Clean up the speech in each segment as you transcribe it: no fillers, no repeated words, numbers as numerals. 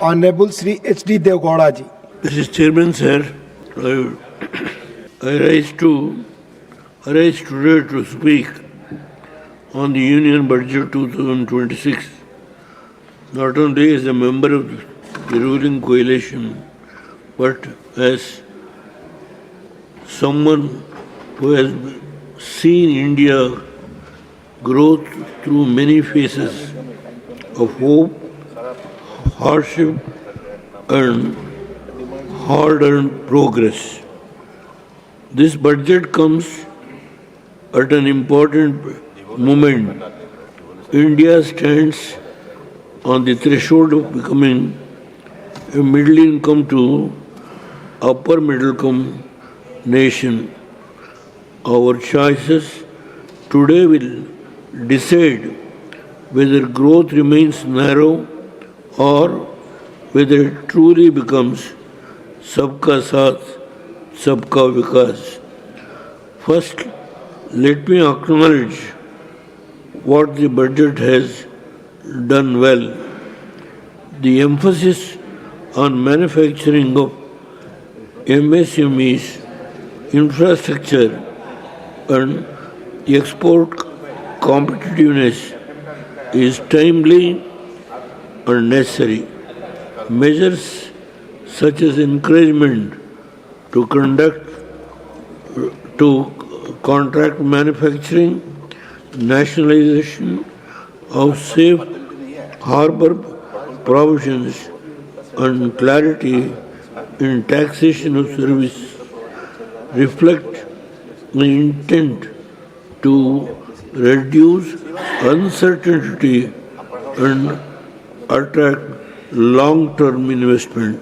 Honorable Sri H.D. Deve Gowda ji. Mr. Chairman, sir, I rise today to speak on the Union Budget 2026, not only as a member of the ruling coalition, but as someone who has seen India grow through many phases of hope, hardship, and hard-earned progress. This budget comes at an important moment. India stands on the threshold of becoming a middle-income to upper-middle-income nation. Our choices today will decide whether growth remains narrow or whether it truly becomes Sabka Saath, Sabka Vikas. First, let me acknowledge what the budget has done well. The emphasis on manufacturing of MSMEs, infrastructure, and export competitiveness is timely and necessary. Measures such as encouragement to contract manufacturing, nationalization of safe harbor provisions, and clarity in taxation of service reflect the intent to reduce uncertainty and attract long-term investment.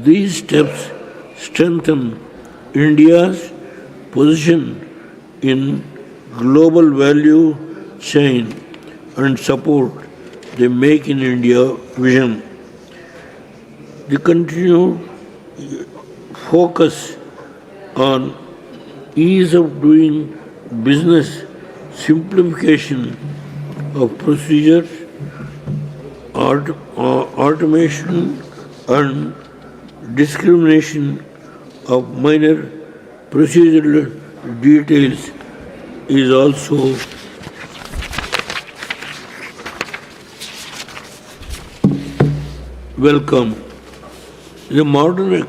These steps strengthen India's position in global value chain and support the Make in India vision. The continued focus on ease of doing business, simplification of procedures, automation and discrimination of minor procedural details is also welcome. The modern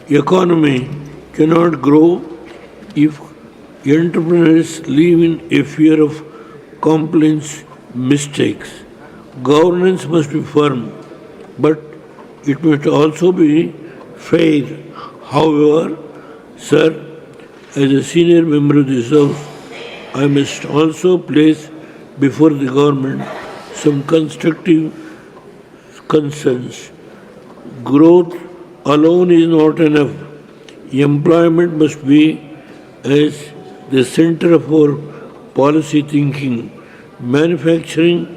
economy cannot grow if entrepreneurs live in a fear of compliance mistakes. Governance must be firm, but it must also be fair. However, sir, as a senior member of this House, I must also place before the government some constructive concerns. Growth alone is not enough. Employment must be as the center of our policy thinking. Manufacturing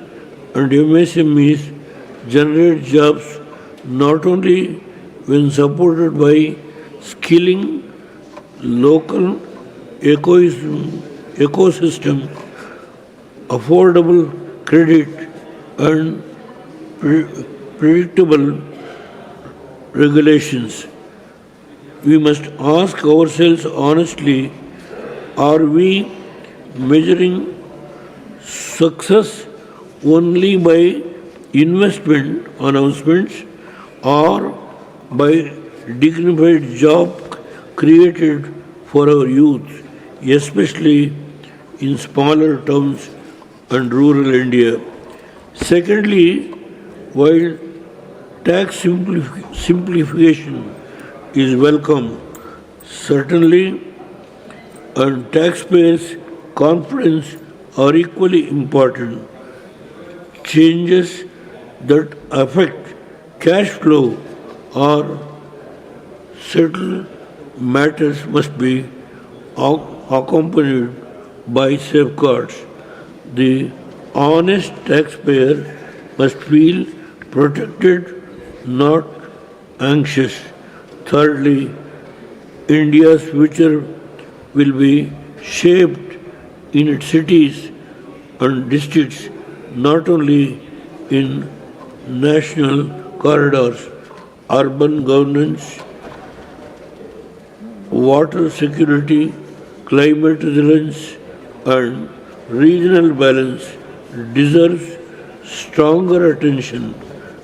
and MSMEs generate jobs not only when supported by skilling local ecosystem, affordable credit, and predictable regulations. We must ask ourselves honestly, are we measuring success only by investment announcements or by dignified job created for our youth, especially in smaller towns and rural India? Secondly, while tax simplification is welcome, certainly, and taxpayers' confidence are equally important. Changes that affect cash flow or settle matters must be accompanied by safeguards. The honest taxpayer must feel protected, not anxious. Thirdly, India's future will be shaped in its cities and districts, not only in national corridors, urban governance, water security, climate resilience, and regional balance deserves stronger attention.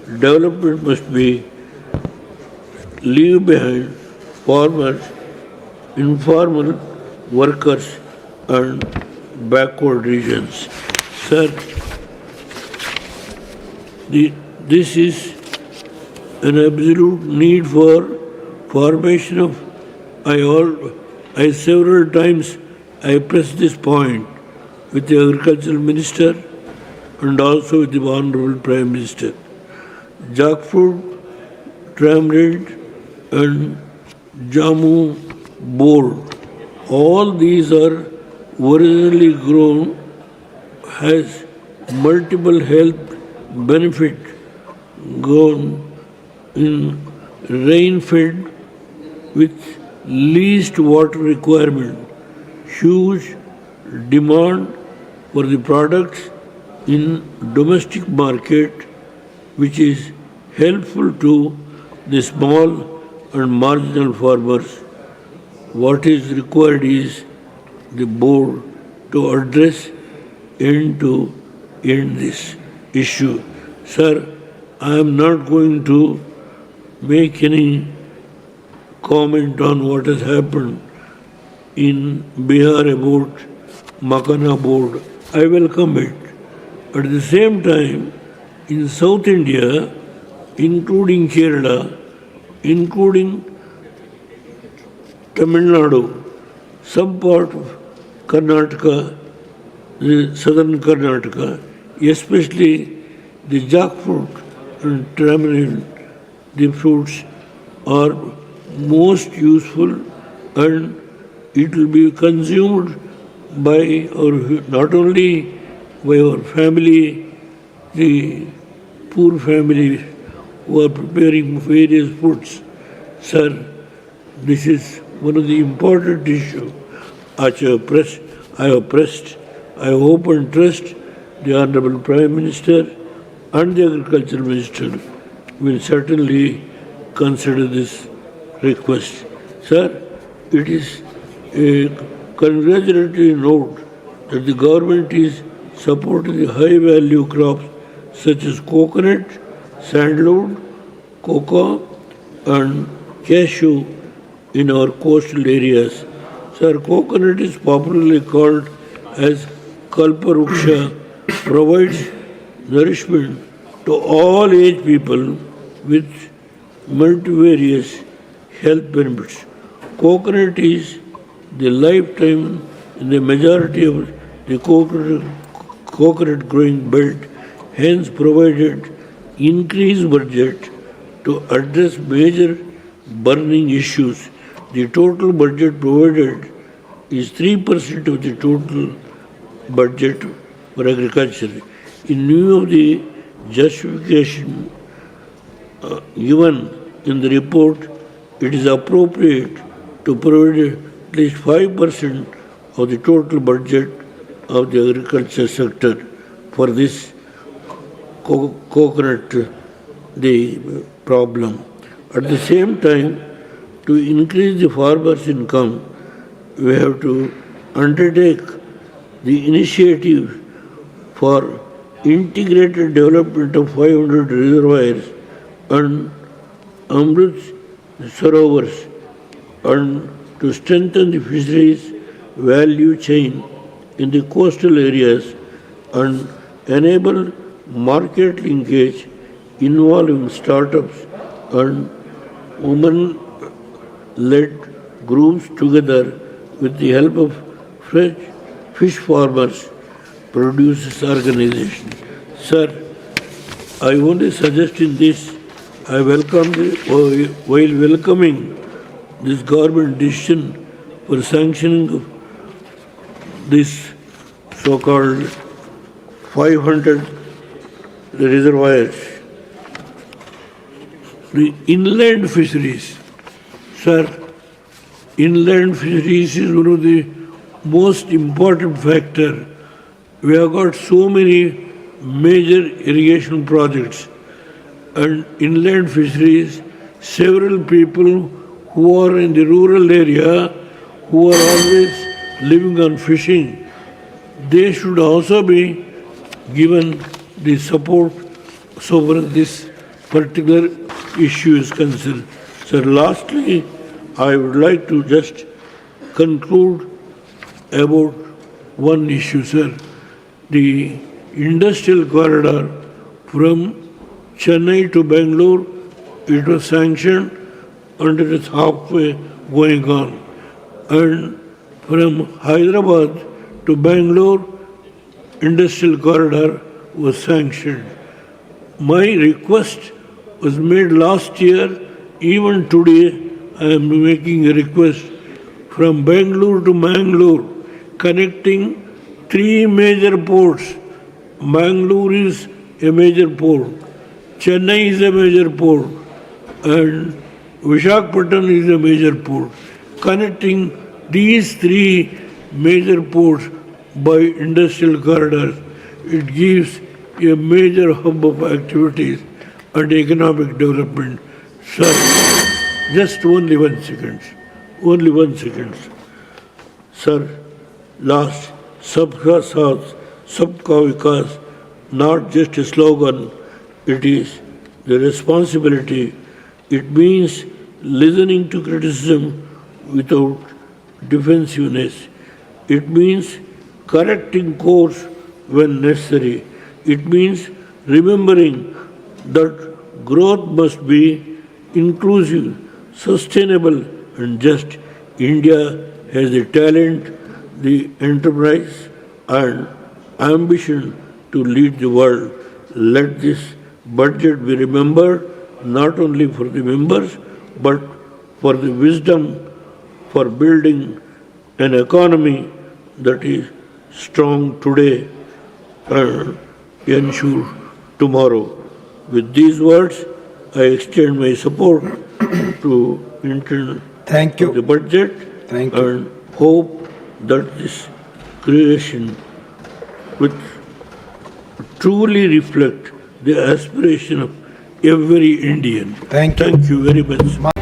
Development must be leave behind farmers, informal workers, and backward regions. Sir, this is an absolute need for formation of. I several times I pressed this point with the agricultural minister and also with the honorable prime minister. Jackfruit, tamarind, and jamu board. All these are originally grown, has multiple health benefit, grown in rain-fed with least water requirement, huge demand for the products in domestic market, which is helpful to the small and marginal farmers. What is required is the board to address to end this issue. Sir, I am not going to make any comment on what has happened in Bihar about Makana board. I welcome it. At the same time, in South India, including Kerala, including Tamil Nadu, some part of Karnataka, the southern Karnataka, especially the jackfruit and tamarind, the fruits are most useful and it will be consumed by our, not only by our family, the poor families who are preparing various foods. Sir, this is one of the important issues I have pressed. I hope and trust the Honorable Prime Minister and the Agriculture Minister will certainly consider this request. Sir, it is a congratulatory note that the government is supporting the high value crops such as coconut, sandalwood, cocoa, and cashew in our coastal areas. Sir, coconut is popularly called as Kalparuksha, provides nourishment to all age people with multivarious health benefits. Coconut is the lifetime in the majority of the coconut growing belt, hence provided increased budget to address major burning issues. The total budget provided is 3% of the total budget for agriculture. In view of the justification given in the report, it is appropriate to provide at least 5% of the total budget of the agriculture sector for this coconut the problem. At the same time, to increase the farmers' income, we have to undertake the initiative for integrated development of 500 reservoirs and Amrit Sarovars and to strengthen the fisheries value chain in the coastal areas and enable market linkage involving startups and women-led groups together with the help of fish farmers producers organization. Sir, I only suggest in this, I welcome while welcoming this government decision for sanctioning of this so-called 500 reservoirs. The inland fisheries, sir, inland fisheries is one of the most important factor. We have got so many major irrigation projects and inland fisheries, several people who are in the rural area, who are always living on fishing, they should also be given the support so far as this particular issue is concerned. So lastly, I would like to just conclude about one issue, sir. The industrial corridor from Chennai to Bangalore, it was sanctioned and it is halfway going on. And from Hyderabad to Bangalore, industrial corridor was sanctioned. My request was made last year. Even today, I am making a request from Bangalore to Mangalore, connecting three major ports. Bangalore is a major port, Chennai is a major port, and Visakhapatnam is a major port. Connecting these three major ports by industrial corridors, it gives a major hub of activities and economic development. Sir, just only 1 second. Only 1 second. Sir, last, Sabka Saath, Sabka Vikas, not just a slogan, it is the responsibility. It means listening to criticism without defensiveness. It means correcting course when necessary. It means remembering that growth must be inclusive, sustainable, and just. India has the talent, the enterprise, and ambition to lead the world. Let this budget be remembered not only for the members, but for the wisdom for building an economy that is strong today and ensure tomorrow. With these words, I extend my support to Thank you. the budget Thank you. and hope that this creation will truly reflect the aspiration of every Indian. Thank you. Thank you very much.